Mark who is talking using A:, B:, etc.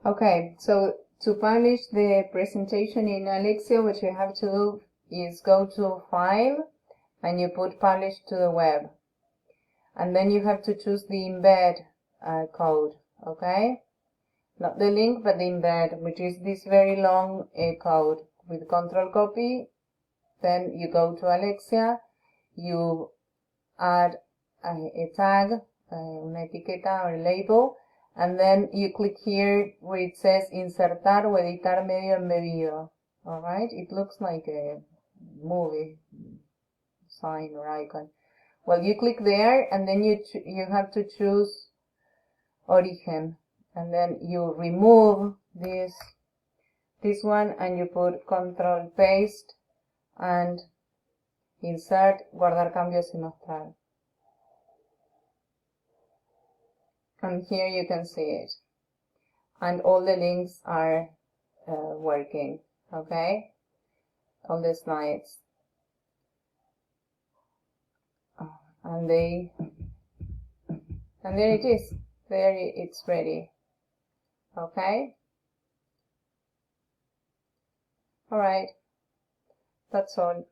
A: Okay, so to publish the presentation in Alexia, what you have to do is go to File and you put Publish to the web. And then you have to choose the embed code, okay? Not the link, but the embed, which is this very long code. With Control Copy, then you go to Alexia, you add a tag, una etiqueta or label, and then you click here where it says insertar o editar medio embebido. Alright, it looks like a movie sign or icon. Well, you click there and then you have to choose Origen, and then you remove this one and you put Control Paste and insert, guardar cambios y mostrar. And here you can see it. And all the links are working, okay? All the slides. And there it is. There it's ready. Okay? Alright. That's all.